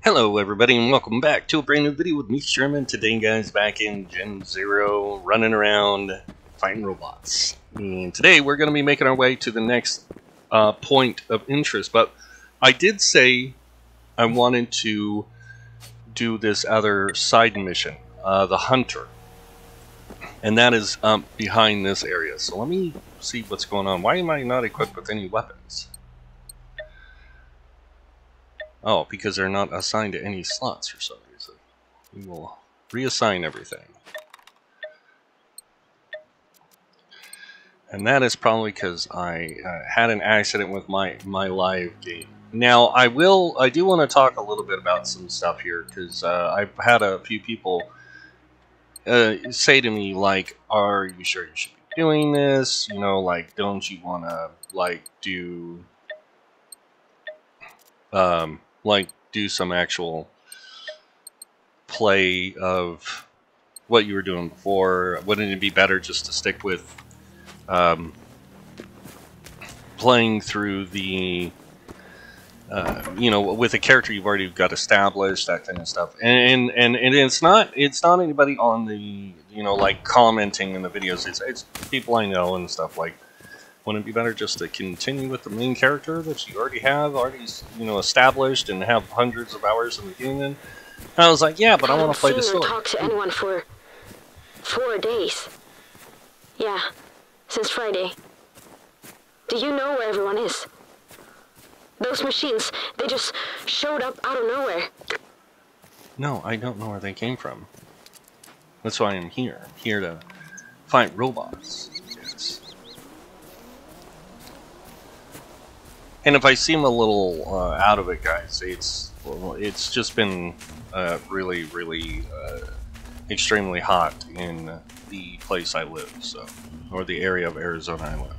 Hello everybody and welcome back to a brand new video with me, Sherman. Today guys, back in Gen 0, running around fighting robots. And today we're going to be making our way to the next point of interest. But I did say I wanted to do this other side mission, the Hunter. And that is behind this area. So let me see what's going on. Why am I not equipped with any weapons? Oh, because they're not assigned to any slots for some reason. We will reassign everything. And that is probably because I had an accident with my live game. Now, I do want to talk a little bit about some stuff here, because I've had a few people say to me, like, are you sure you should be doing this? You know, like, don't you want to, like, do some actual play of what you were doing before? Wouldn't it be better just to stick with playing through the you know, with a character you've already got established, that kind of stuff? And it's not anybody on the, you know, like, commenting in the videos. It's people I know and stuff. Like, wouldn't it be better just to continue with the main character that you already have, you know, established, and have hundreds of hours in the game? And I was like, yeah, but I want to play the story. I haven't seen or talked to anyone for 4 days. Yeah, since Friday. Do you know where everyone is? Those machines, they just showed up out of nowhere. No, I don't know where they came from. That's why I'm here. I'm here to fight robots. And if I seem a little out of it, guys, it's just been really extremely hot in the place I live, so, or the area of Arizona I live.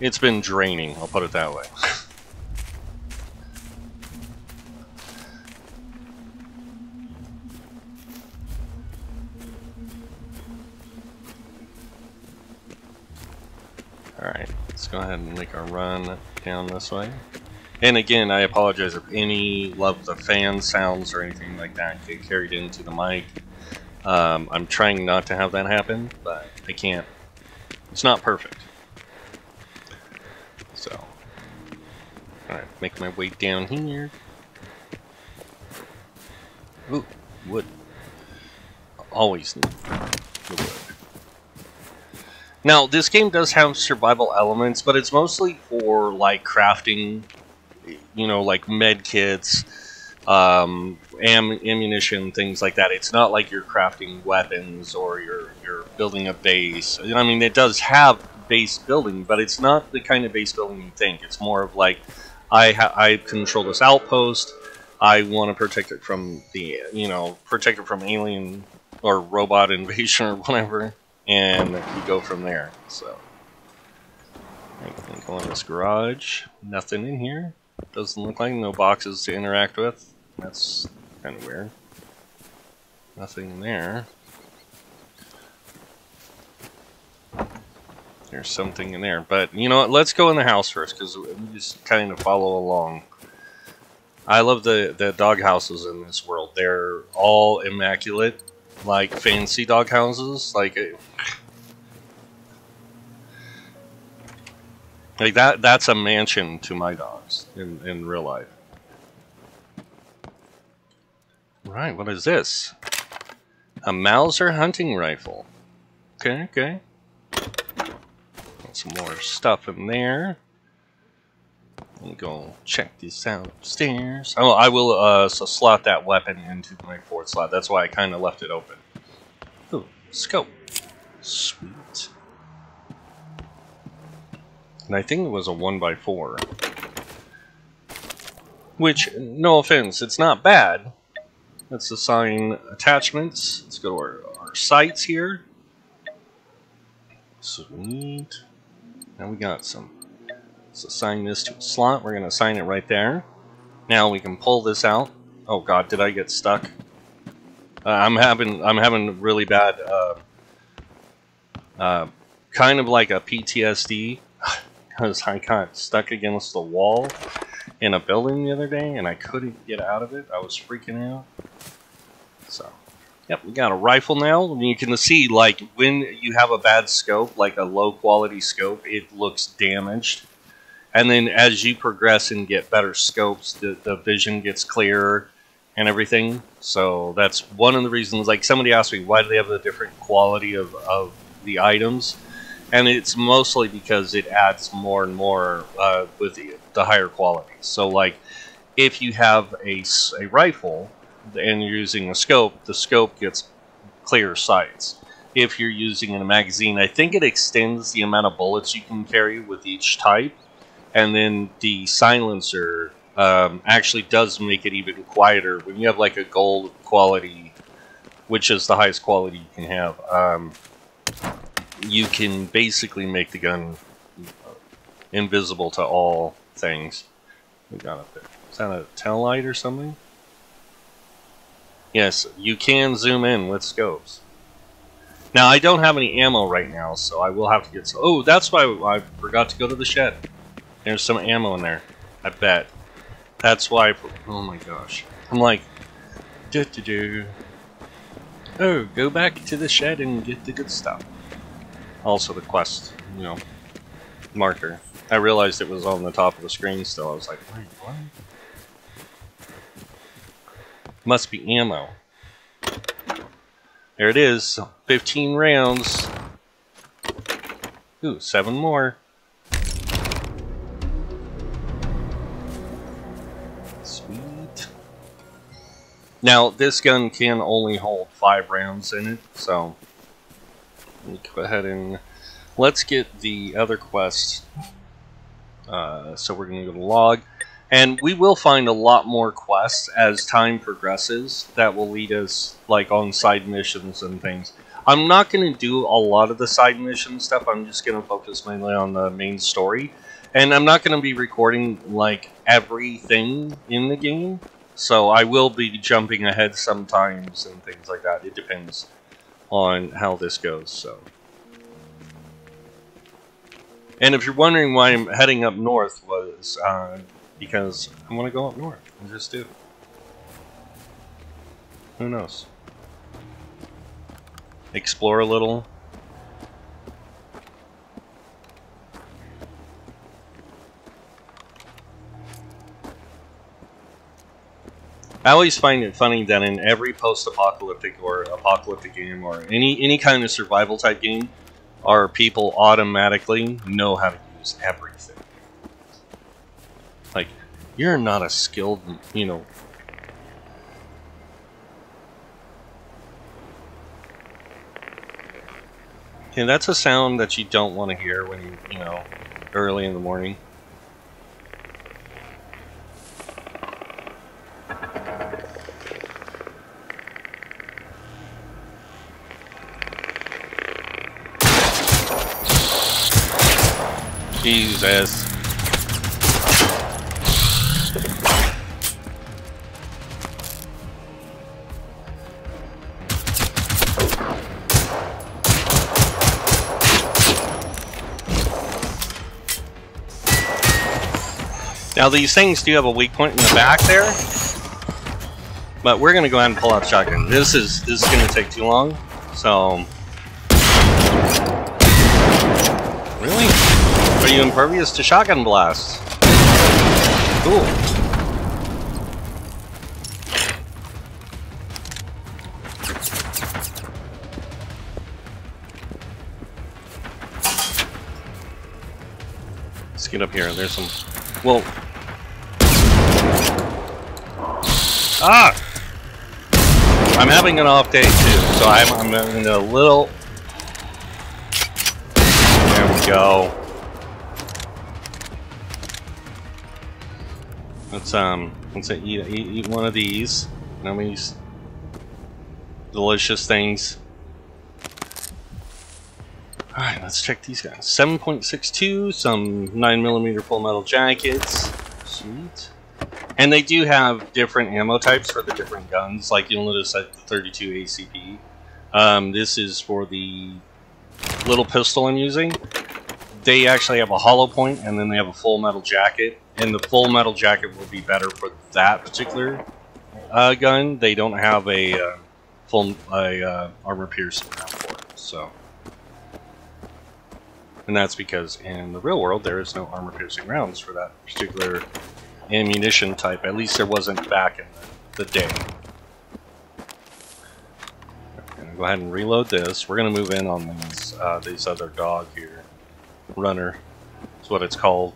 It's been draining, I'll put it that way. Alright, let's go ahead and make our run down this way. And again, I apologize if any of the fan sounds or anything like that get carried into the mic. I'm trying not to have that happen, but I can't. It's not perfect. So, alright, make my way down here. Ooh, wood. Always need the wood. Now, this game does have survival elements, but it's mostly for, like, crafting, you know, like med kits, ammunition, things like that. It's not like you're crafting weapons or you're building a base. I mean, it does have base building, but it's not the kind of base building you think. It's more of like, I control this outpost. I want to protect it from the, you know, protect it from alien or robot invasion or whatever. And you go from there. So I can go in this garage. Nothing in here. Doesn't look like. No boxes to interact with. That's kind of weird. Nothing in there. There's something in there. But you know what? Let's go in the house first, because we just kind of follow along. I love the dog houses in this world. They're all immaculate. Like fancy dog houses, like that's a mansion to my dogs in real life. Right, what is this? A Mauser hunting rifle. Okay, okay. Got some more stuff in there. Let me go check this out upstairs. Oh, I will so slot that weapon into my 4th slot. That's why I kind of left it open. Ooh, scope. Sweet. And I think it was a 1x4. Which, no offense, it's not bad. Let's assign attachments. Let's go to our sights here. Sweet. Now we got some. Let's assign this to a slot. We're going to assign it right there. Now we can pull this out. Oh god, did I get stuck? I'm having really bad, kind of like a PTSD, because I got stuck against the wall, in a building the other day, and I couldn't get out of it. I was freaking out. So, yep, we got a rifle now. And you can see, like, when you have a bad scope, like a low-quality scope, it looks damaged. And then as you progress and get better scopes, the vision gets clearer and everything. So that's one of the reasons. Like, somebody asked me, why do they have the different quality of the items? And it's mostly because it adds more and more with the higher quality. So, like, if you have a rifle and you're using a scope, the scope gets clear sights. If you're using a magazine, I think it extends the amount of bullets you can carry with each type. And then the silencer actually does make it even quieter. When you have like a gold quality, which is the highest quality you can have, you can basically make the gun invisible to all things. We got up there. Is that a tail light or something? Yes, you can zoom in with scopes. Now, I don't have any ammo right now, so I will have to get some. Oh, that's why I forgot to go to the shed. There's some ammo in there, I bet. That's why. Oh my gosh. I'm like, oh, go back to the shed and get the good stuff. Also, the quest, you know, marker. I realized it was on the top of the screen still. I was like, wait, what? Must be ammo. There it is. 15 rounds. Ooh, 7 more. Sweet. Now, this gun can only hold 5 rounds in it, so let me go ahead and let's get the other quest. So we're going to go to log, and we will find a lot more quests as time progresses that will lead us like on side missions and things. I'm not going to do a lot of the side mission stuff. I'm just going to focus mainly on the main story. And I'm not going to be recording, like, everything in the game. So I will be jumping ahead sometimes and things like that. It depends on how this goes, so. And if you're wondering why I'm heading up north was because I want to go up north. I just do. Who knows? Explore a little. I always find it funny that in every post-apocalyptic or apocalyptic game or any kind of survival type game, our people automatically know how to use everything. Like, you're not a skilled, you know. Okay, that's a sound that you don't want to hear when you know, early in the morning. Jesus. Now these things do have a weak point in the back there, but we're gonna go ahead and pull out the shotgun. This is gonna take too long, so. Really? Are you impervious to shotgun blasts? Cool. Let's get up here. There's some. Whoa. Ah! I'm having an off day too, so I'm having a little. There we go. Let's eat one of these. These delicious things. Alright, let's check these guys. 7.62, some 9mm full metal jackets. Sweet. And they do have different ammo types for the different guns. Like you'll notice that the 32 ACP. This is for the little pistol I'm using. They actually have a hollow point and then they have a full metal jacket. and the full metal jacket will be better for that particular gun. They don't have a full armor piercing round for it, so. And that's because in the real world there is no armor piercing rounds for that particular ammunition type. At least there wasn't back in the day. I'm gonna go ahead and reload this. We're gonna move in on this other dog here. Runner is what it's called.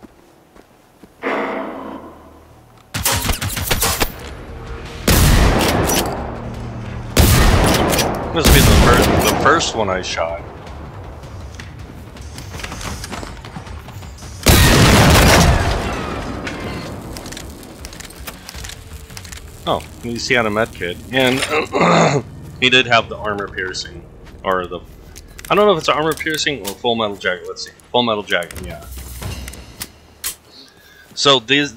Must be the first one I shot. Oh, you see on a med kit, and he did have the armor piercing, or the, I don't know if it's armor piercing or full metal jacket. Let's see, full metal jacket, yeah. So these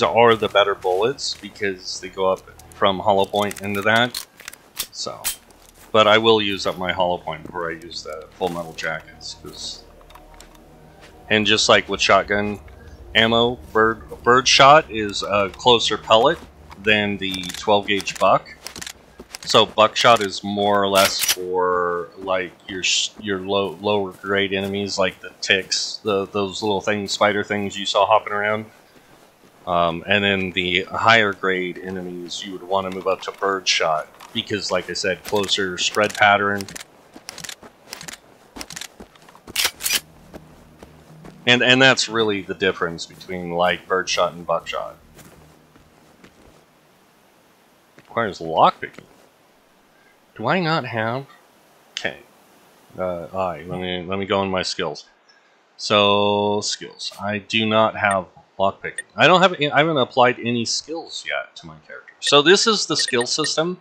are the better bullets because they go up from hollow point into that. So, but I will use up my hollow point before I use the full metal jackets, because, and just like with shotgun ammo, bird shot is a closer pellet than the 12 gauge buck. So buckshot is more or less for like your lower grade enemies, like the ticks, those little things, spider things you saw hopping around. And then the higher grade enemies, you would want to move up to bird shot because, like I said, closer spread pattern. And that's really the difference between like birdshot and buckshot. Requires lockpicking. Do I not have? Okay. Let me go in my skills. So skills. I do not have lockpicking. I haven't applied any skills yet to my character. So this is the skill system.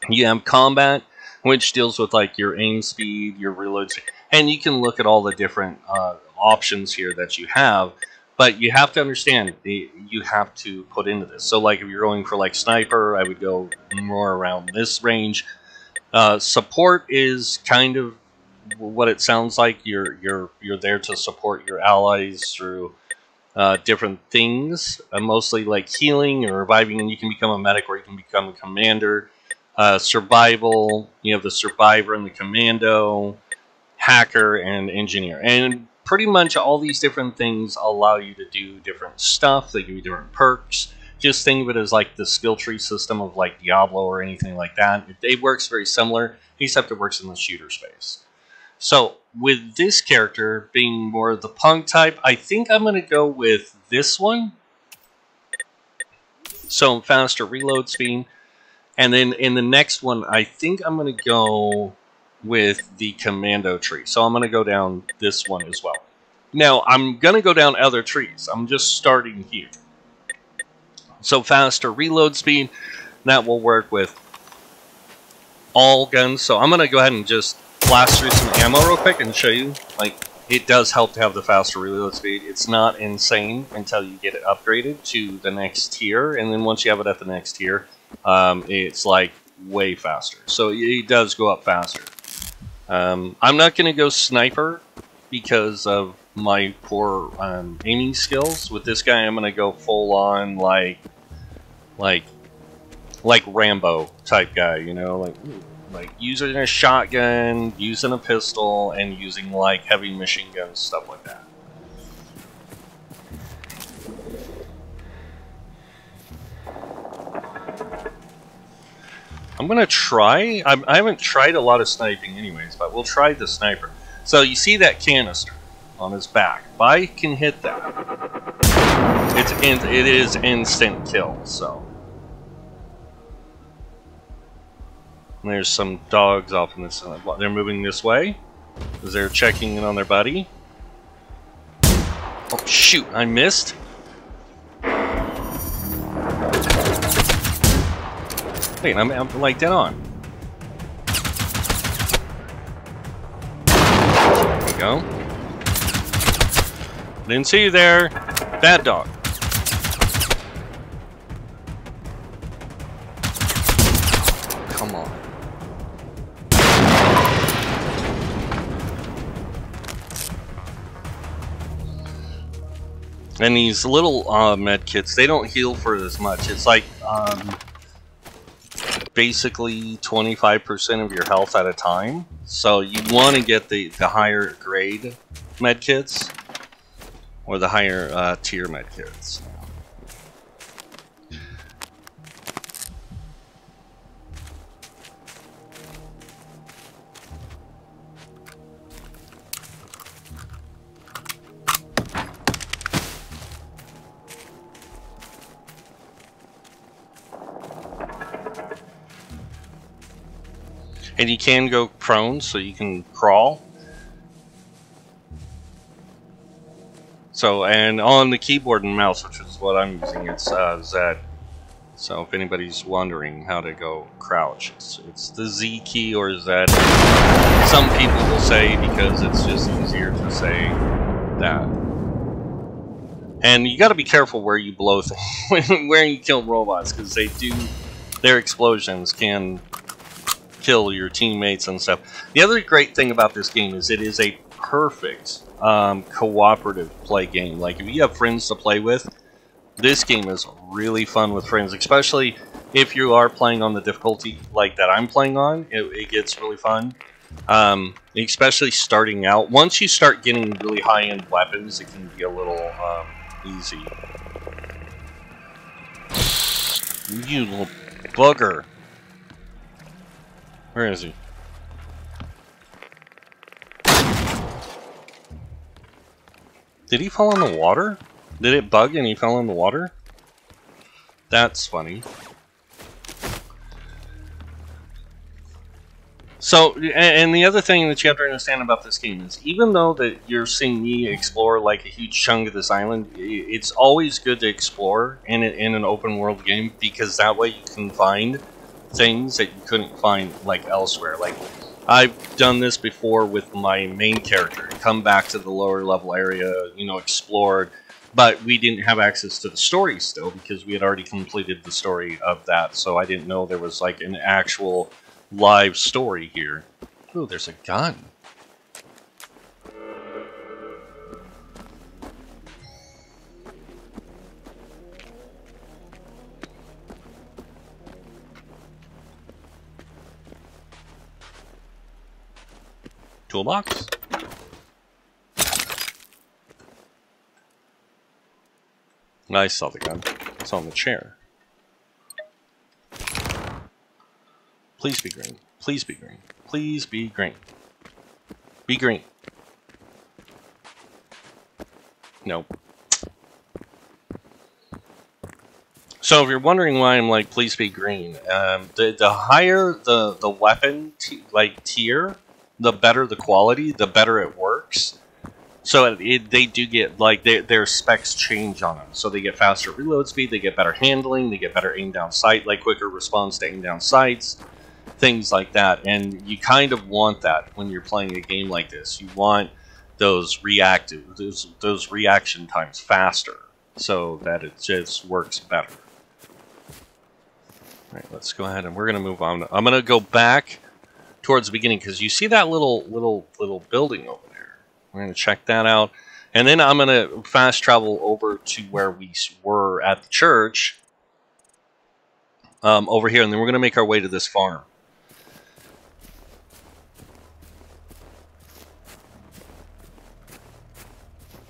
You have combat, which deals with like your aim speed, your reload speed, and you can look at all the different options here that you have. But you have to understand, you have to put into this. So like if you're going for like sniper, I would go more around this range. Support is kind of what it sounds like. You're there to support your allies through different things, mostly like healing and reviving, and you can become a medic or you can become a commander. Survival, you have the survivor and the commando, hacker, and engineer. And pretty much all these different things allow you to do different stuff. They give you different perks. Just think of it as like the skill tree system of like Diablo or anything like that. It works very similar, except it works in the shooter space. So with this character being more the punk type, I think I'm going to go with this one. So faster reload speed. And then in the next one, I think I'm going to go with the commando tree. So I'm going to go down this one as well. Now, I'm going to go down other trees. I'm just starting here. So faster reload speed, that will work with all guns. So I'm going to go ahead and just blast through some ammo real quick and show you. Like, it does help to have the faster reload speed. It's not insane until you get it upgraded to the next tier. And then once you have it at the next tier, it's like way faster. So it does go up faster. I'm not going to go sniper because of my poor aiming skills. With this guy, I'm going to go full on like Rambo type guy, you know, like using a shotgun, using a pistol, and using like heavy machine guns, stuff like that. I'm going to try, I haven't tried a lot of sniping anyways, but we'll try the sniper. So you see that canister on his back. If I can hit that, it is instant kill, so. And there's some dogs off in this, they're moving this way, because they're checking in on their buddy. Oh shoot, I missed. Wait, I'm like dead on. There we go. Didn't see you there. Bad dog. Come on. And these little med kits, they don't heal for as much. It's like basically 25% of your health at a time. So you want to get the higher grade med kits or the higher tier med kits. And you can go prone, so you can crawl. So, and on the keyboard and mouse, which is what I'm using, it's Z. So if anybody's wondering how to go crouch, it's the Z key or Z. Some people will say because it's just easier to say that. And you got to be careful where you blow things, where you kill robots, because they do, their explosions can kill your teammates and stuff. The other great thing about this game is it is a perfect cooperative play game. Like if you have friends to play with, this game is really fun with friends, especially if you are playing on the difficulty like that I'm playing on. It gets really fun, especially starting out. Once you start getting really high-end weapons, it can be a little easy. You little bugger. Where is he? Did he fall in the water? Did it bug and he fell in the water? That's funny. So, and the other thing that you have to understand about this game is, even though that you're seeing me explore like a huge chunk of this island, it's always good to explore in an open world game, because that way you can find things that you couldn't find like elsewhere. Like I've done this before with my main character, come back to the lower level area, you know, explored, but we didn't have access to the story still because we had already completed the story of that, so I didn't know there was like an actual live story here. Ooh, there's a gun. Toolbox? I saw the gun. It's on the chair. Please be green. Please be green. Please be green. Be green. Nope. So if you're wondering why I'm like, please be green, the higher the weapon tier, the better the quality, the better it works. So they do get, like, their specs change on them. So they get faster reload speed, they get better handling, they get better aim down sight, like quicker response to aim down sights, things like that. And you kind of want that when you're playing a game like this. You want those those reaction times faster, so that it just works better. All right, let's go ahead and we're gonna move on. I'm gonna go back towards the beginning because you see that little building over there. We're going to check that out. And then I'm going to fast travel over to where we were at the church. Over here. And then we're going to make our way to this farm.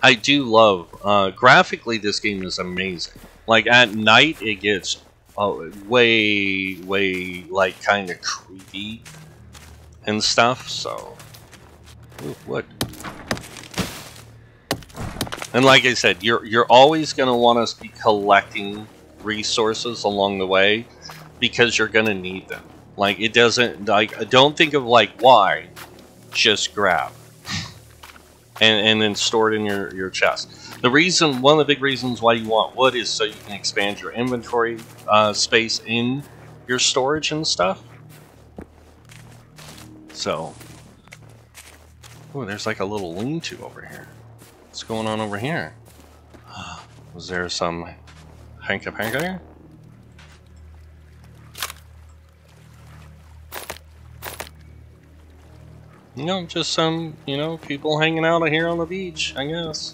I do love... graphically, this game is amazing. Like, at night, it gets way, like, kind of creepy and stuff, so... Ooh, what? And like I said, you're always going to want to be collecting resources along the way, because you're going to need them. Like, it doesn't, like, don't think of, like, why, just grab. and then store it in your chest. The reason, one of the big reasons why you want wood is so you can expand your inventory space in your storage and stuff. So, ooh, there's like a little lean-to over here. What's going on over here? Was there some hanka-panka here? You know, just some, you know, people hanging out here on the beach, I guess.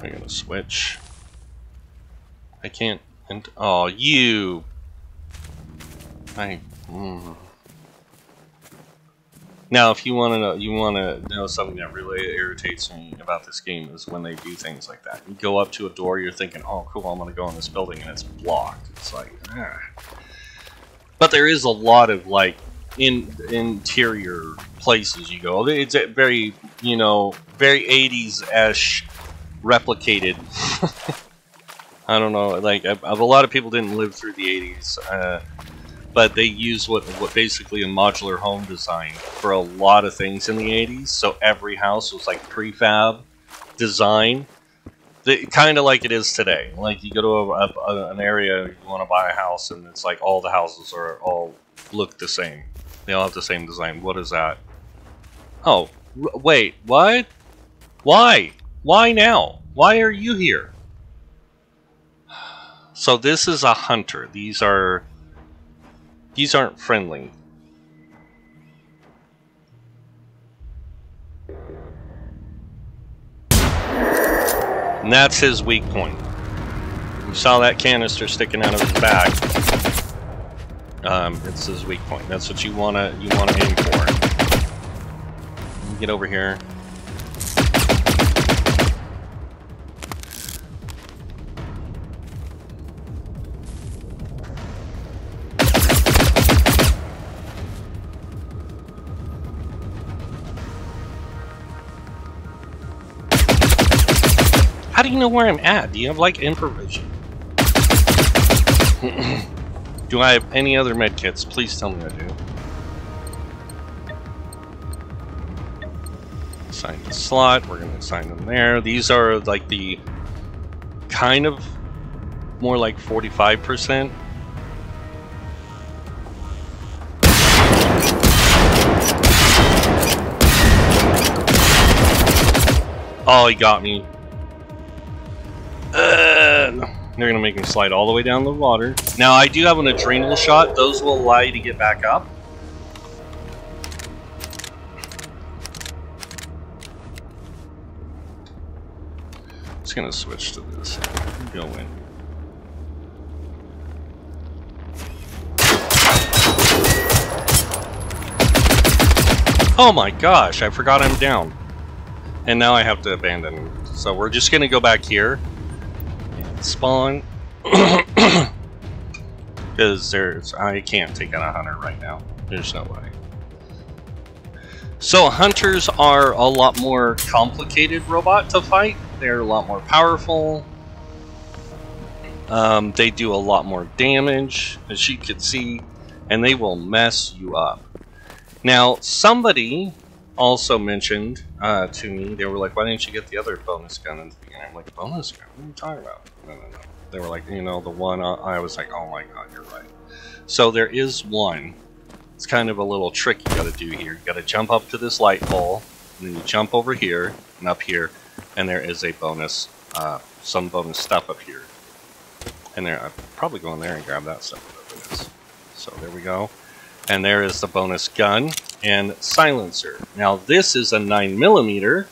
I'm gonna switch. I can't. Oh, you. Now, if you want to know something that really irritates me about this game is when they do things like that. You go up to a door, you're thinking, "Oh, cool, I'm gonna go in this building," and it's blocked. It's like, ah. But there is a lot of like interior places you go. It's a very, you know, very 80s-ish replicated. I don't know, like a lot of people didn't live through the 80s. But they use what basically a modular home design for a lot of things in the 80s. So every house was like prefab design, kind of like it is today. Like you go to an area, you want to buy a house, and it's like all the houses all look the same. They all have the same design. What is that? Oh, wait, what? Why? Why now? Why are you here? So this is a hunter. These aren't friendly. And that's his weak point. You saw that canister sticking out of his back. It's his weak point. That's what you wanna aim for. Get over here. How do you know where I'm at? Do you have, like, infravision? Do I have any other medkits? Please tell me I do. Assign the slot. We're going to assign them there. These are, like, the kind of more like 45%. Oh, he got me. They're gonna make him slide all the way down the water. Now I do have an adrenal shot. Those will allow you to get back up. Just gonna switch to this. Go in. Oh my gosh! I forgot I'm down, and now I have to abandon him. So we're just gonna go back here. Spawn, because I can't take on a hunter right now. There's no way. So hunters are a lot more complicated robot to fight. They're a lot more powerful. They do a lot more damage, as you can see, and they will mess you up. Now, somebody also mentioned to me, they were like, "Why didn't you get the other bonus gun in the beginning?" I'm like, "Bonus gun? What are you talking about?" No. They were like, you know, the one, I was like, oh my god, you're right. So there is one. It's kind of a little trick you gotta do here. You gotta jump up to this light pole, and then you jump over here, and up here, and there is a bonus, some bonus stuff up here. And there, I'll probably go in there and grab that stuff, whatever it is. So there we go. And there is the bonus gun and silencer. Now this is a 9mm.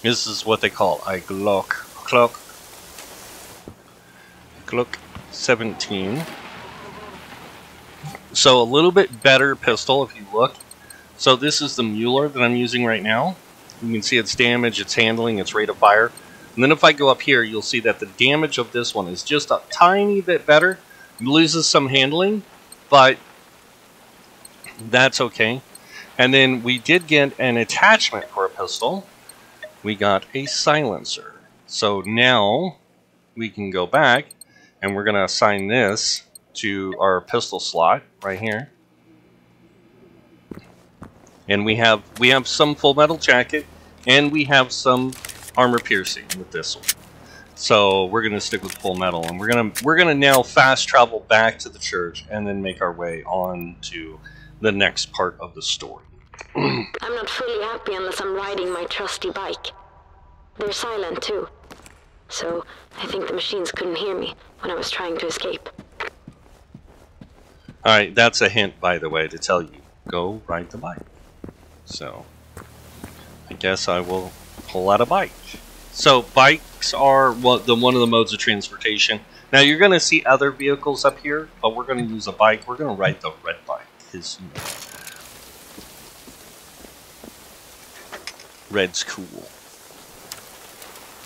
This is what they call a Glock 17. So a little bit better pistol if you look. So this is the Mueller that I'm using right now. You can see its damage, its handling, its rate of fire. And then if I go up here, you'll see that the damage of this one is just a tiny bit better. It loses some handling, but that's okay. And then we did get an attachment for a pistol. We got a silencer. So now we can go back and we're going to assign this to our pistol slot right here. And we have some full metal jacket and we have some armor piercing with this one. So we're going to stick with full metal, and we're going to now fast travel back to the church and then make our way on to the next part of the story. I'm not fully happy unless I'm riding my trusty bike. They're silent too. So I think the machines couldn't hear me when I was trying to escape. Alright, that's a hint, by the way, to tell you, go ride the bike. So, I guess I will pull out a bike. So bikes are one of the modes of transportation. Now you're going to see other vehicles up here, but we're going to use a bike. We're going to ride the red bike because red's cool.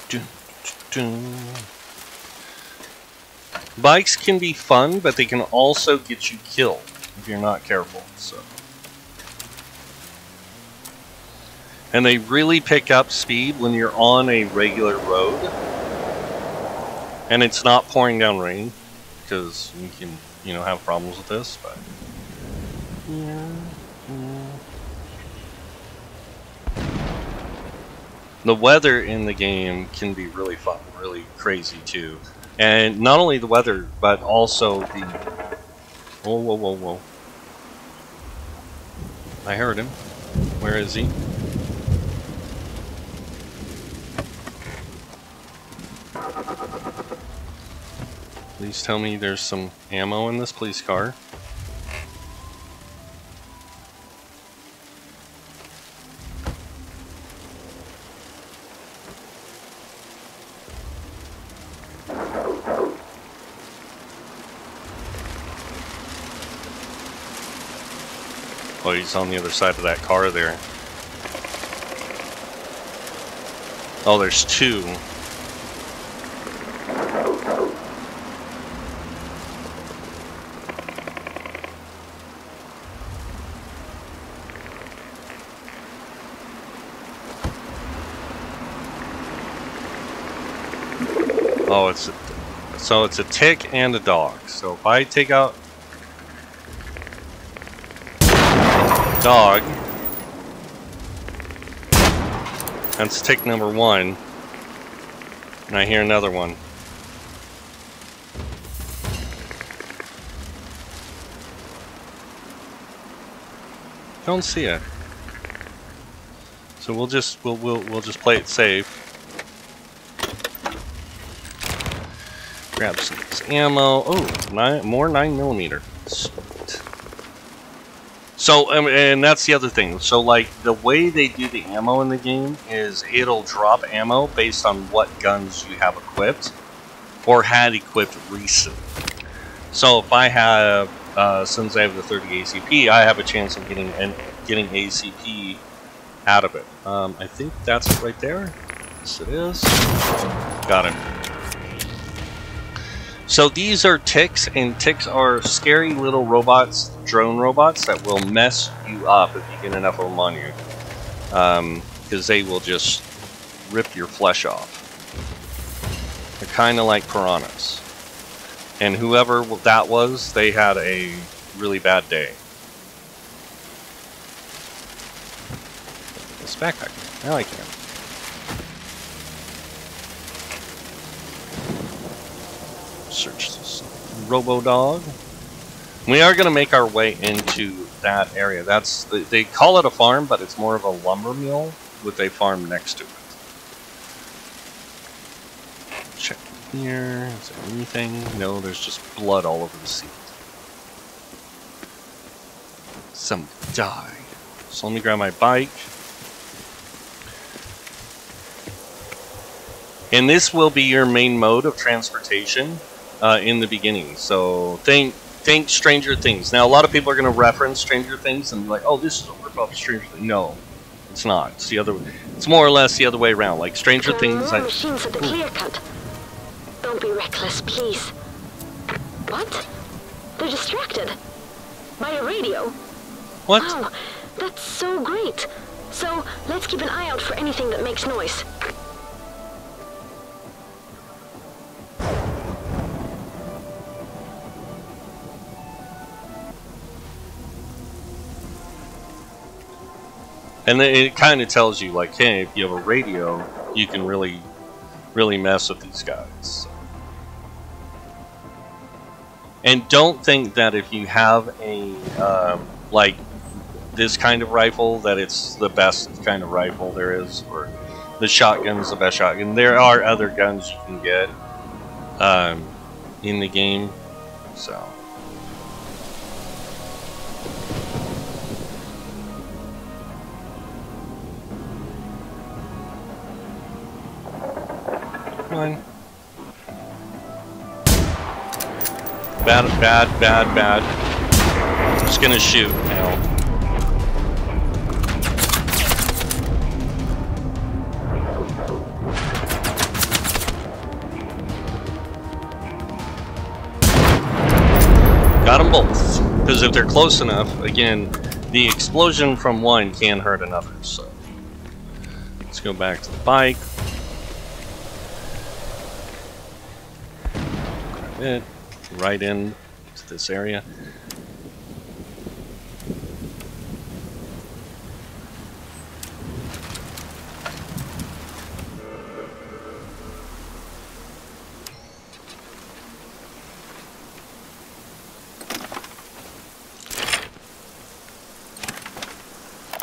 Dun, dun. Bikes can be fun, but they can also get you killed if you're not careful. So, and they really pick up speed when you're on a regular road, and it's not pouring down rain, because you can, have problems with this. But the weather in the game can be really fun, really crazy too. And not only the weather, but also the... Whoa, whoa, whoa, whoa. I heard him. Where is he? Please tell me there's some ammo in this police car. Oh, he's on the other side of that car there. Oh, there's two. Oh, it's a tick and a dog. So if I take out dog, that's tick number one, and I hear another one. Don't see it. So we'll just play it safe. Grab some ammo. Oh, more 9mm. Sweet. So, and that's the other thing. So, like, the way they do the ammo in the game is it'll drop ammo based on what guns you have equipped or had equipped recently. So, if I have, since I have the 30 ACP, I have a chance of getting ACP out of it. I think that's it right there. Yes, it is. Got it. So these are ticks, and ticks are scary little robots, drone robots, that will mess you up if you get enough of them on you. Because they will just rip your flesh off. They're kind of like piranhas. And whoever that was, they had a really bad day. This backpack. I like it. Search this Robo Dog. We are going to make our way into that area. They call it a farm, but it's more of a lumber mill with a farm next to it. Check here. Is there anything? No, there's just blood all over the seat. Some died. So let me grab my bike. And this will be your main mode of transportation in the beginning. So think Stranger Things. Now, a lot of people are going to reference Stranger Things and be like, "Oh, this is a rip-off of Stranger Things." No, it's not. It's the other. It's more or less the other way around. Like Stranger Things. There are machines at the clear cut. Don't be reckless, please. What? They're distracted by a radio. What? Wow, that's so great. So let's keep an eye out for anything that makes noise. And it kind of tells you, like, hey, if you have a radio, you can really mess with these guys. And don't think that if you have a, like, this kind of rifle, that it's the best kind of rifle there is, or the shotgun is the best shotgun. There are other guns you can get in the game, so... Come on. Bad, bad, bad, bad. I'm just gonna shoot now. Got them both. Because if they're close enough, again, the explosion from one can hurt another. So let's go back to the bike. Grab it. Right in to this area.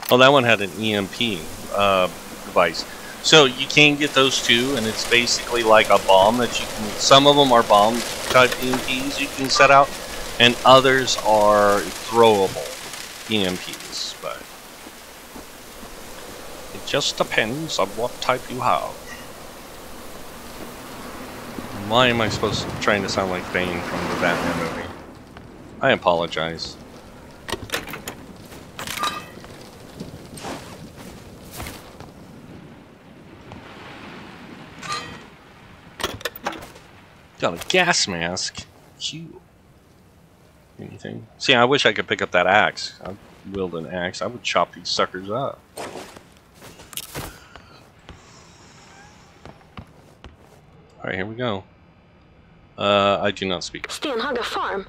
Oh, that one had an EMP device. So you can get those too, and it's basically like a bomb that you can. Some of them are bomb type EMPs you can set out, and others are throwable EMPs. But it just depends on what type you have. Why am I supposed to trying to sound like Bane from the Batman movie? I apologize. Got a gas mask. Cute. Anything? See, I wish I could pick up that axe. I wield an axe. I would chop these suckers up. Alright, here we go. I do not speak. Stenhaga Farm?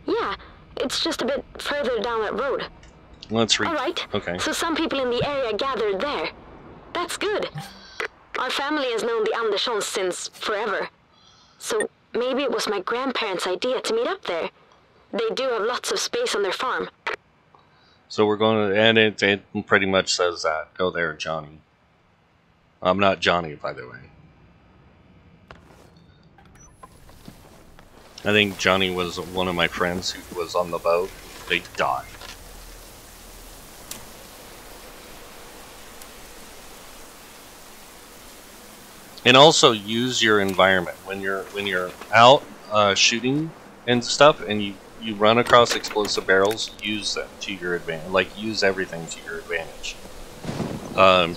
Yeah, it's just a bit further down that road. Let's read. Alright, okay. So some people in the area gathered there. That's good. Our family has known the Anderssons since forever. So maybe it was my grandparents' idea to meet up there. They do have lots of space on their farm. So we're going to, and it pretty much says that. Go there, Johnny. I'm not Johnny, by the way. I think Johnny was one of my friends who was on the boat. They died. And also use your environment when you're out shooting and stuff, and you run across explosive barrels. Use them to your advantage. Like use everything to your advantage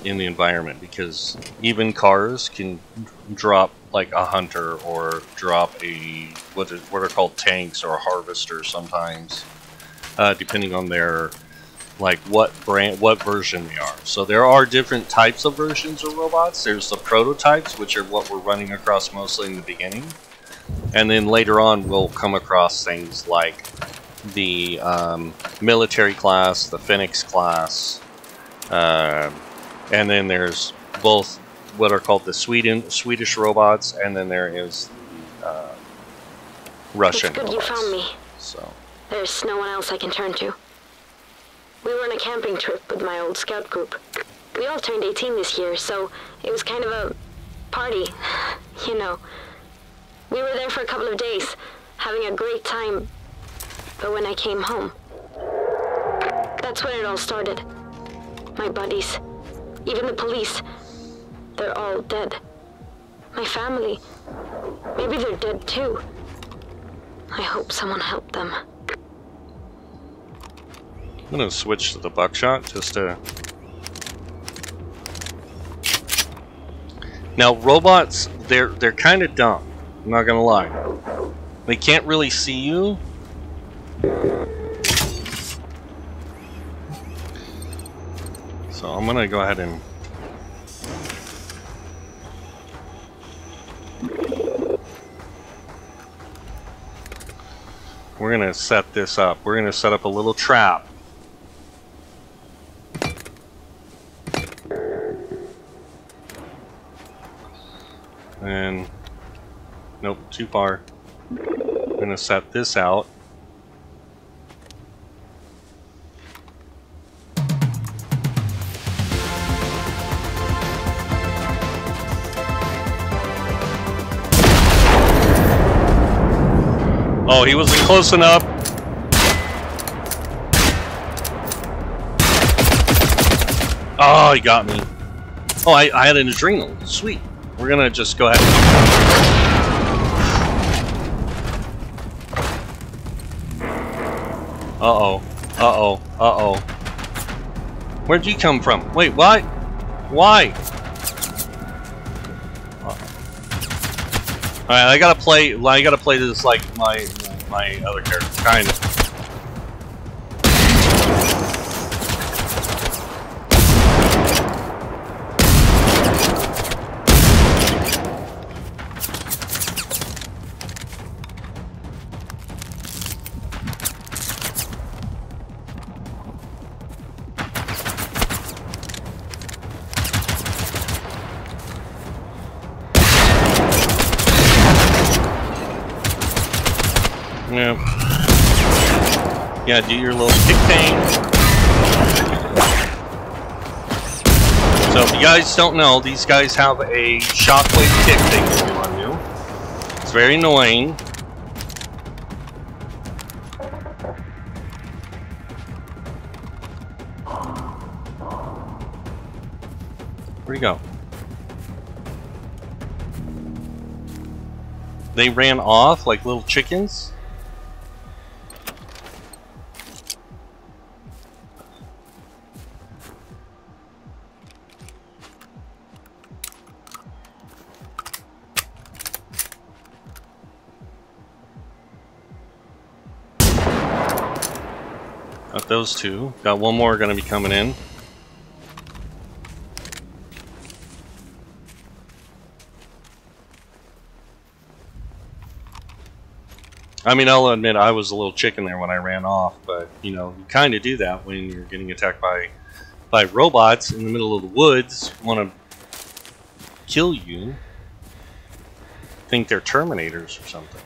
in the environment, because even cars can drop like a hunter or drop a what are called tanks or a harvester sometimes, depending on their like what version they are. So there are different types of versions of robots. There's the prototypes, which are what we're running across mostly in the beginning, and then later on we'll come across things like the military class, the Phoenix class, and then there's both what are called the Swedish robots, and then there is the Russian it's good robots. You found me. So there's no one else I can turn to. We were on a camping trip with my old scout group. We all turned 18 this year, so it was kind of a party, you know. We were there for a couple of days, having a great time, but when I came home, that's when it all started. My buddies, even the police, they're all dead. My family, maybe they're dead too. I hope someone helped them. I'm gonna switch to the buckshot just to. Now robots, they're kind of dumb. I'm not gonna lie. They can't really see you. So I'm gonna go ahead and. We're gonna set this up. We're gonna set up a little trap. And nope, too far. I'm gonna set this out. Oh, he wasn't close enough. Oh, he got me. Oh, I had an adrenal. Sweet. we're gonna just go ahead. Uh-oh. Uh-oh. Uh-oh. Where'd you come from? Wait, what? Why? Alright, I gotta play this like my other character, kind of. Yeah, do your little kick thing. So if you guys don't know, these guys have a shockwave kick they can do on you. It's very annoying. Where'd he go? They ran off like little chickens? Got those two. Got one more gonna be coming in. I mean, I'll admit I was a little chicken there when I ran off, but you know, you kind of do that when you're getting attacked by robots in the middle of the woods. Want to kill you? Think they're Terminators or something.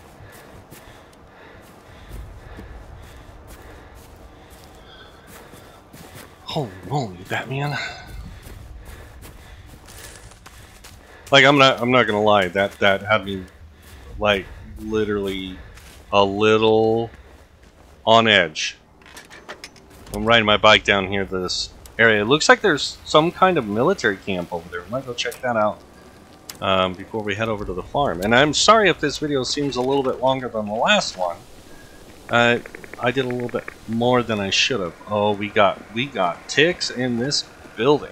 Holy moly, Batman! Like I'm not gonna lie, that had me like literally a little on edge. I'm riding my bike down here to this area. It looks like there's some kind of military camp over there. We might go check that out before we head over to the farm. And I'm sorry if this video seems a little bit longer than the last one. I did a little bit more than I should have. Oh, we got ticks in this building.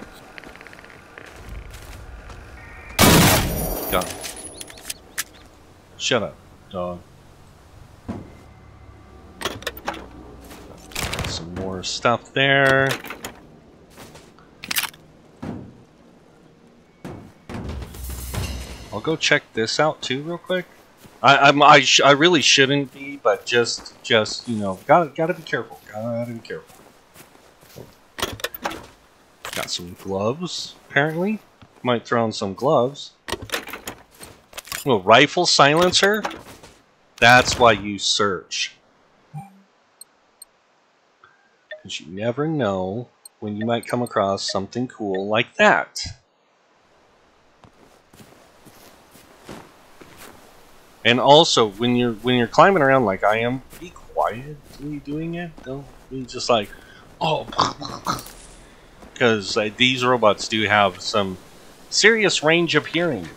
Go. Shut up, dog. Some more stuff there. I'll go check this out too, real quick. I really shouldn't be, but just you know, gotta be careful. Gotta be careful. Got some gloves, apparently. Might throw on some gloves. Little rifle silencer. That's why you search. Because you never know when you might come across something cool like that. And also, when you're climbing around like I am, be quietly doing it. Don't be just like, oh, because these robots do have some serious range of hearing.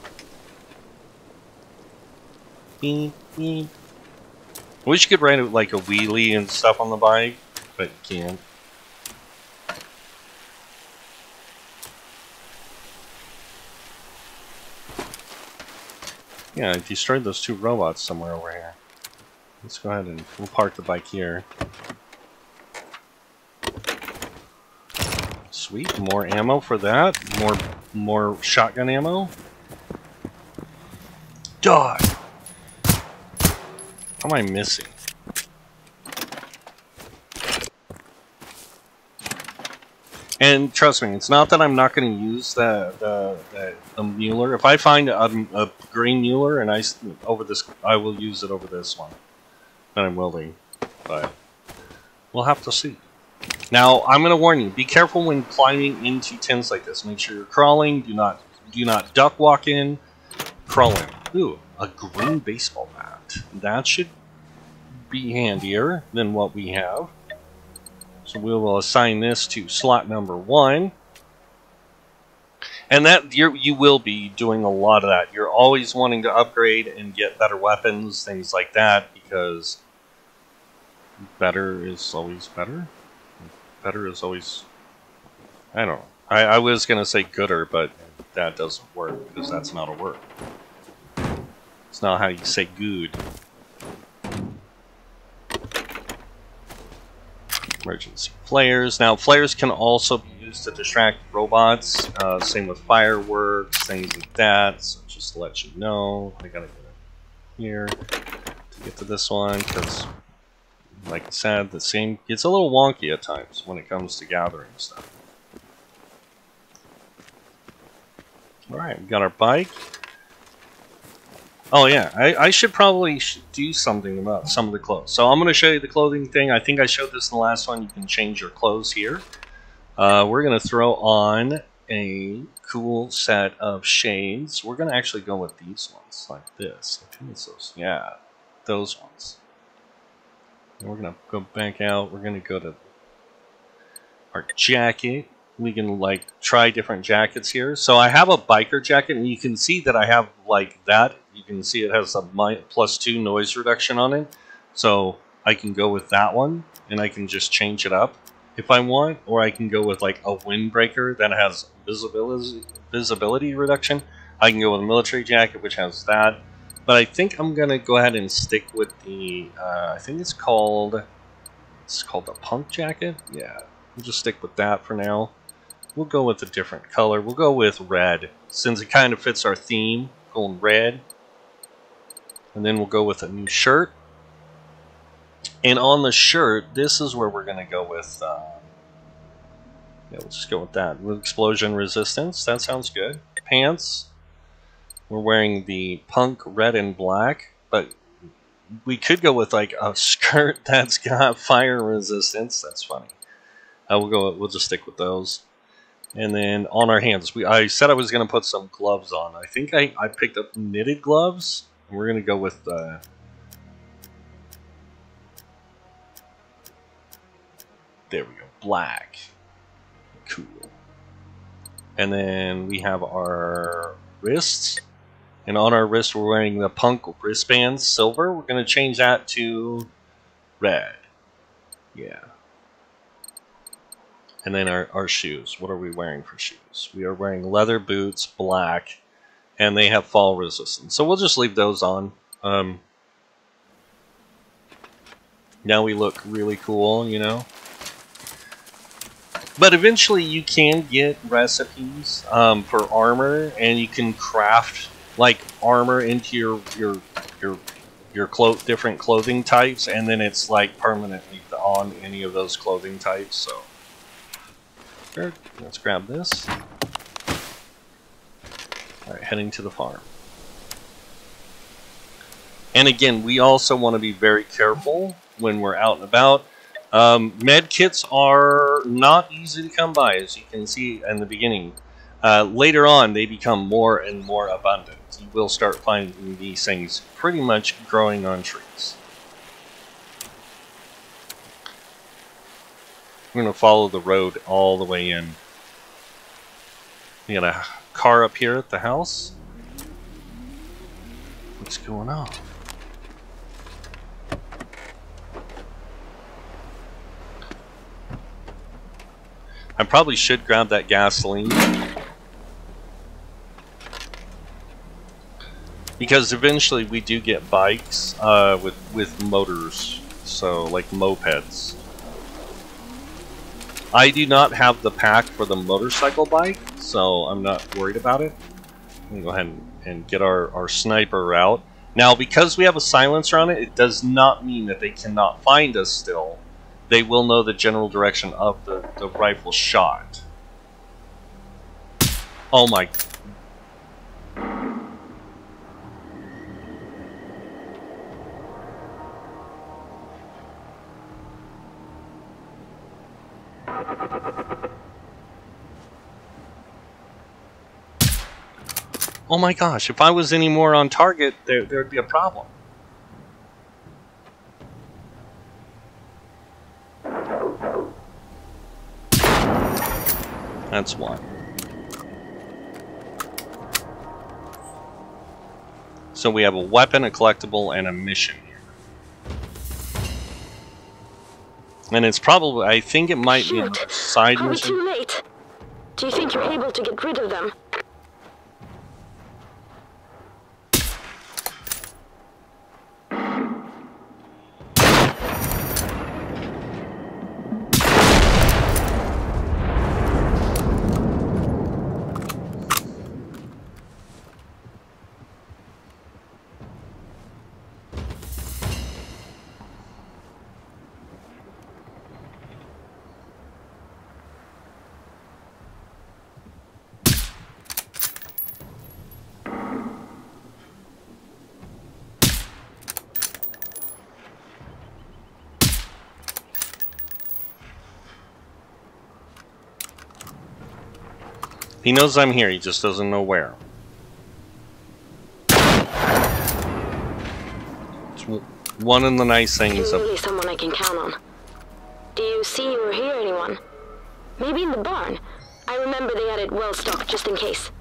Beep, beep. I wish you could ride like a wheelie and stuff on the bike, but you can't. Yeah, I destroyed those two robots somewhere over here. Let's go ahead and we'll park the bike here. Sweet, more ammo for that. More shotgun ammo. Die! How am I missing? And trust me, it's not that I'm not going to use the Mueller. If I find a green Mueller and I will use it over this one. And I'm willing, but we'll have to see. Now, I'm going to warn you: be careful when climbing into tents like this. Make sure you're crawling. Do not duck walk in. Crawl in. Ooh, a green baseball bat. That should be handier than what we have. So we will assign this to slot number 1. And that you will be doing a lot of that. You're always wanting to upgrade and get better weapons, things like that, because better is always better. Better is always, I don't know. I was gonna say gooder, but that doesn't work because that's not a word. It's not how you say good. Emergency flares. Now, flares can also be used to distract robots. Same with fireworks, things like that. So just to let you know, I gotta get here to get to this one because, like I said, the same gets a little wonky at times when it comes to gathering stuff. All right, we got our bike. Oh yeah, I should probably do something about some of the clothes. So I'm going to show you the clothing thing. I think I showed this in the last one. You can change your clothes here. We're going to throw on a cool set of shades. We're going to actually go with these ones, like this. I think it's those. Yeah, those ones. And we're going to go back out. We're going to go to our jacket. We can like try different jackets here. So I have a biker jacket, and you can see that I have like that. You can see it has a +2 noise reduction on it. So I can go with that one, and I can just change it up if I want, or I can go with like a windbreaker that has visibility reduction. I can go with a military jacket, which has that. But I think I'm gonna go ahead and stick with the. I think it's called the punk jacket. Yeah, we'll just stick with that for now. We'll go with a different color. We'll go with red, since it kind of fits our theme, going red. And then we'll go with a new shirt. And on the shirt, this is where we're going to go with, yeah, we'll just go with that. With explosion resistance, that sounds good. Pants, we're wearing the punk red and black, but we could go with like a skirt that's got fire resistance. That's funny. We'll just stick with those. And then on our hands, I said I was going to put some gloves on. I think I picked up knitted gloves. And we're going to go with there we go, black. Cool. And then we have our wrists. And on our wrists, we're wearing the punk wristbands, silver. We're going to change that to red. Yeah. And then our shoes. What are we wearing for shoes? We are wearing leather boots, black, and they have fall resistance. So we'll just leave those on. Now we look really cool, you know. But eventually you can get recipes for armor, and you can craft like armor into your different clothing types, and then it's like permanently on any of those clothing types. So. Sure. Let's grab this. Alright, heading to the farm. And again, we also want to be very careful when we're out and about. Med kits are not easy to come by, as you can see in the beginning. Later on, they become more and more abundant. You will start finding these things pretty much growing on trees. We're going to follow the road all the way in. We got a car up here at the house. What's going on? I probably should grab that gasoline. Because eventually we do get bikes with motors. So, like mopeds. I do not have the pack for the motorcycle bike, so I'm not worried about it. I'm going to go ahead and get our sniper out. Now, because we have a silencer on it, it does not mean that they cannot find us still. They will know the general direction of the rifle shot. Oh my... Oh my gosh, if I was any more on target, there'd be a problem. That's why. So we have a weapon, a collectible, and a mission here. And it's probably, I think it might be a side Are we mission. too late? Do you think you're able to get rid of them? He knows I'm here, he just doesn't know where. It's one of the nice things You're really someone I can count on. Do you see or hear anyone? Maybe in the barn. I remember they had it well stocked just in case.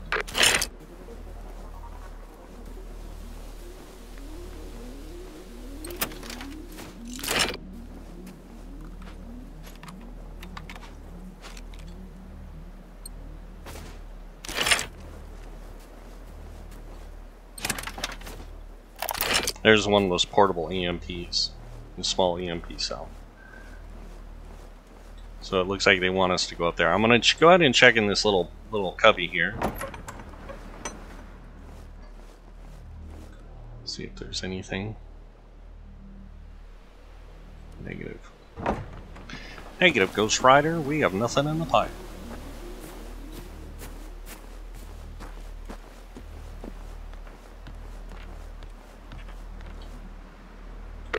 There's one of those portable EMPs, a small EMP cell. So it looks like they want us to go up there. I'm gonna go ahead and check in this little cubby here. See if there's anything. Negative. Negative, Ghost Rider. We have nothing in the pipe.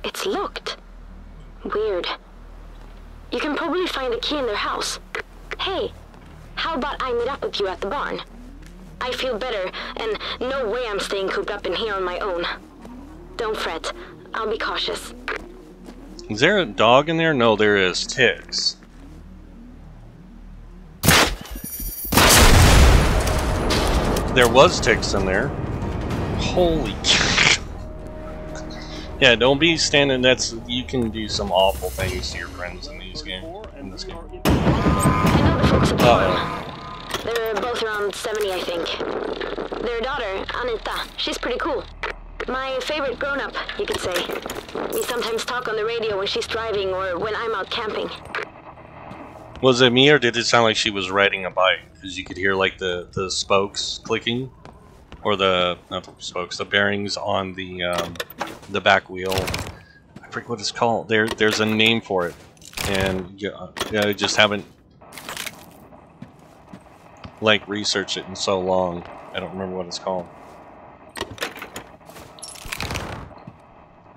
It's locked. Weird. You can probably find the key in their house. Hey, how about I meet up with you at the barn? I feel better, and no way I'm staying cooped up in here on my own. Don't fret. I'll be cautious. Is there a dog in there? No, there is. Ticks. There was ticks in there. Holy cow. Yeah, don't be standing. You can do some awful things to your friends in these games. In this game. I know the folks at the farm. They're both around 70, I think. Their daughter, Anita, she's pretty cool. My favorite grown-up, you could say. We sometimes talk on the radio when she's driving or when I'm out camping. Was it me, or did it sound like she was riding a bike? Because you could hear like the spokes clicking, or not the spokes, the bearings on the back wheel. I forget what it's called. There's a name for it, and I just haven't like researched it in so long. I don't remember what it's called.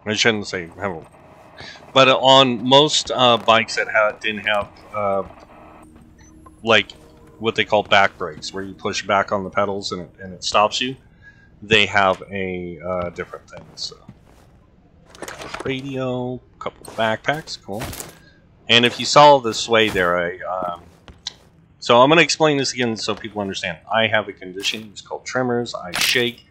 I shouldn't say haven't. But on most bikes that didn't have like what they call back brakes, where you push back on the pedals and it stops you, they have a different thing. So, radio, a couple of backpacks, cool. And if you saw the sway there, so I'm going to explain this again so people understand. I have a condition, it's called tremors. I shake,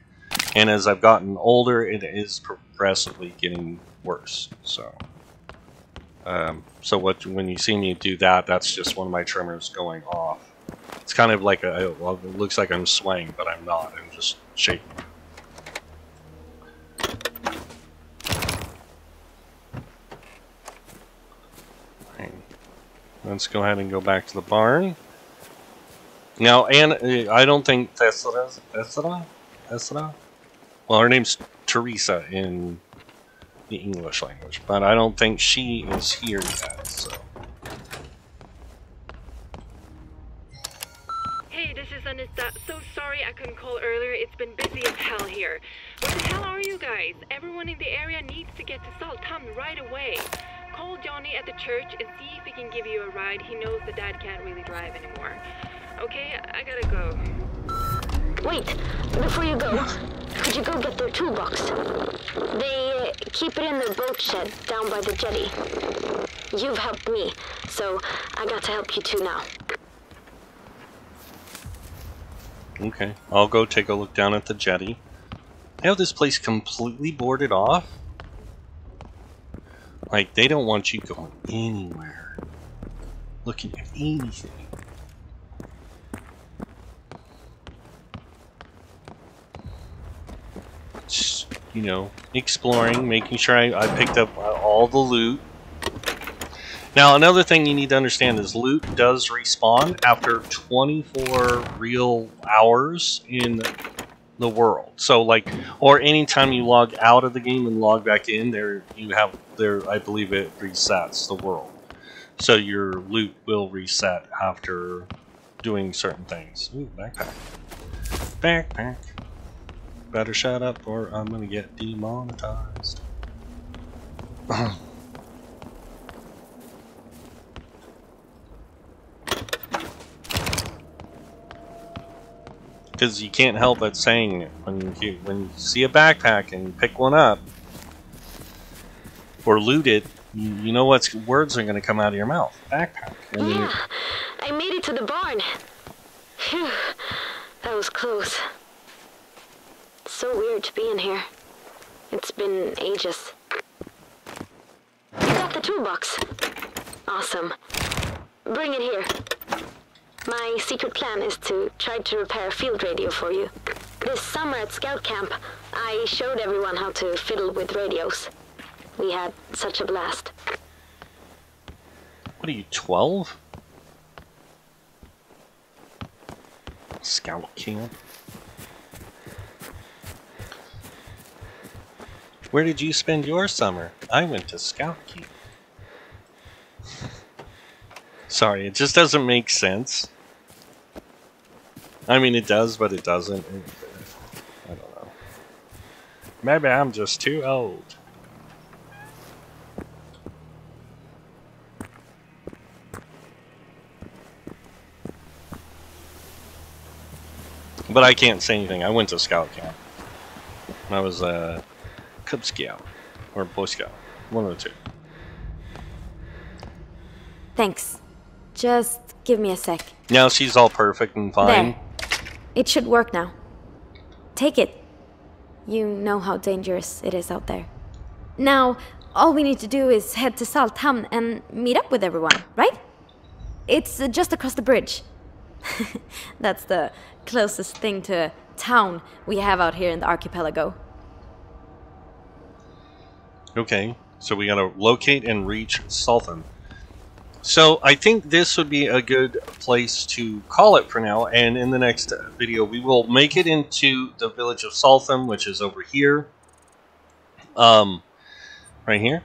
and as I've gotten older, it is progressively getting worse. So, when you see me do that, that's just one of my tremors going off. It's kind of like well, it looks like I'm swaying, but I'm not. I'm just shaking. Right. Let's go ahead and go back to the barn. Now, I don't think Tessera? Well, her name's Teresa in the English language, but I don't think she is here yet, so. Hey, this is Anita. So sorry I couldn't call earlier. It's been busy as hell here. Where the hell are you guys? Everyone in the area needs to get to Salthamn right away. Call Johnny at the church and see if he can give you a ride. He knows the dad can't really drive anymore. Okay, I gotta go. Wait, before you go, could you go get their toolbox? They keep it in their boat shed down by the jetty. You've helped me, so I got to help you too now. Okay, I'll go take a look down at the jetty. They have this place completely boarded off. Like, they don't want you going anywhere, looking at anything. Just, you know, exploring, making sure I picked up all the loot. Now, another thing you need to understand is loot does respawn after 24 real hours in the world. So, like, or anytime you log out of the game and log back in, I believe it resets the world. So your loot will reset after doing certain things. Ooh, backpack. Backpack. Better shut up or I'm gonna get demonetized. Because you can't help but saying it when you see a backpack and you pick one up or loot it, you know what words are going to come out of your mouth. Backpack. Yeah, I made it to the barn. Phew, that was close. It's so weird to be in here. It's been ages. You got the toolbox. Awesome. Bring it here. My secret plan is to try to repair a field radio for you. This summer at scout camp, I showed everyone how to fiddle with radios. We had such a blast. What are you, 12? Scout camp? Where did you spend your summer? I went to scout camp. Sorry, it just doesn't make sense. I mean, it does, but it doesn't. I don't know. Maybe I'm just too old. But I can't say anything. I went to scout camp. I was a Cub Scout or Boy Scout. One of the two. Thanks. Just give me a sec. Now she's all perfect and fine. There. It should work now. Take it. You know how dangerous it is out there. Now, all we need to do is head to Salthamn and meet up with everyone, right? It's just across the bridge. That's the closest thing to a town we have out here in the archipelago. Okay, so we gotta locate and reach Salthamn. So I think this would be a good place to call it for now, and in the next video we will make it into the village of Salthamn, which is over here. Right here.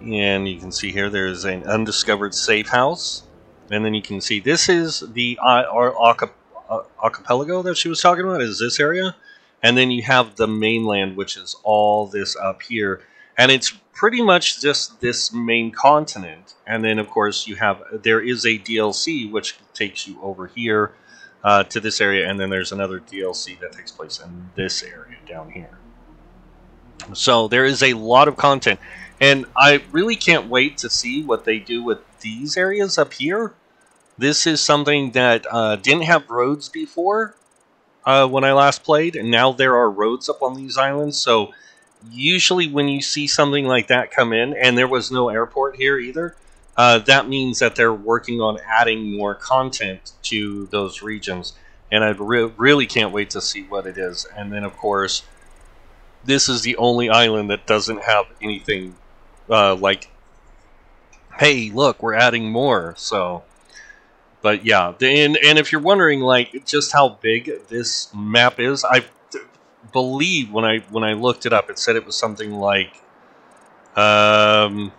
And you can see here there's an undiscovered safe house. And then you can see this is the archipelago that she was talking about, is this area. And then you have the mainland, which is all this up here. And it's pretty much just this main continent. And then, of course, there is a DLC which takes you over here to this area. And then there's another DLC that takes place in this area down here. So there is a lot of content. And I really can't wait to see what they do with these areas up here. This is something that didn't have roads before when I last played. And now there are roads up on these islands. So usually when you see something like that come in, and there was no airport here either, that means that they're working on adding more content to those regions. And I really can't wait to see what it is. And then, of course, this is the only island that doesn't have anything like, hey, look, we're adding more. So, but yeah, and if you're wondering, like, just how big this map is, I believe when I looked it up, it said it was something like, well,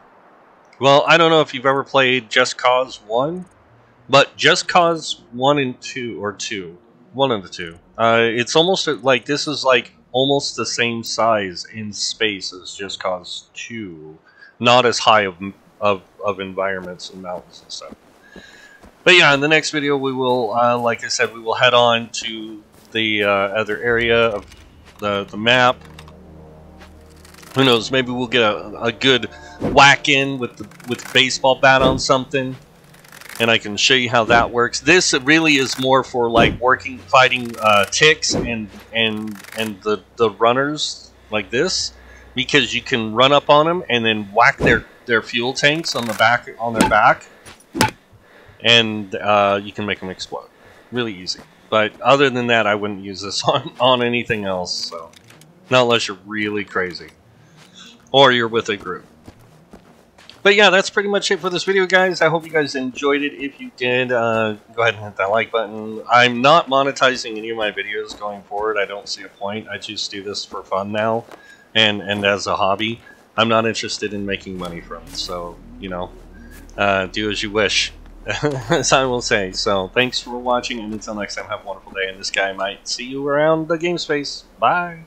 I don't know if you've ever played Just Cause 1, but Just Cause 1 and 2, or 2, one of the two, it's almost like, this is like almost the same size in space as Just Cause 2, not as high of environments and mountains and stuff. But yeah, in the next video we will, like I said, we will head on to the other area of the map. Who knows? Maybe we'll get a good whack in with the baseball bat on something. and I can show you how that works. This really is more for like fighting ticks and the runners like this, because you can run up on them and then whack their fuel tanks on their back, and you can make them explode. Really easy. But other than that, I wouldn't use this on anything else. So, not unless you're really crazy or you're with a group. But yeah, that's pretty much it for this video, guys. I hope you guys enjoyed it. If you did, go ahead and hit that like button. I'm not monetizing any of my videos going forward. I don't see a point. I just do this for fun now and as a hobby. I'm not interested in making money from it. So, you know, do as you wish, as I will say. So, thanks for watching, and until next time, have a wonderful day. And this guy might see you around the game space. Bye!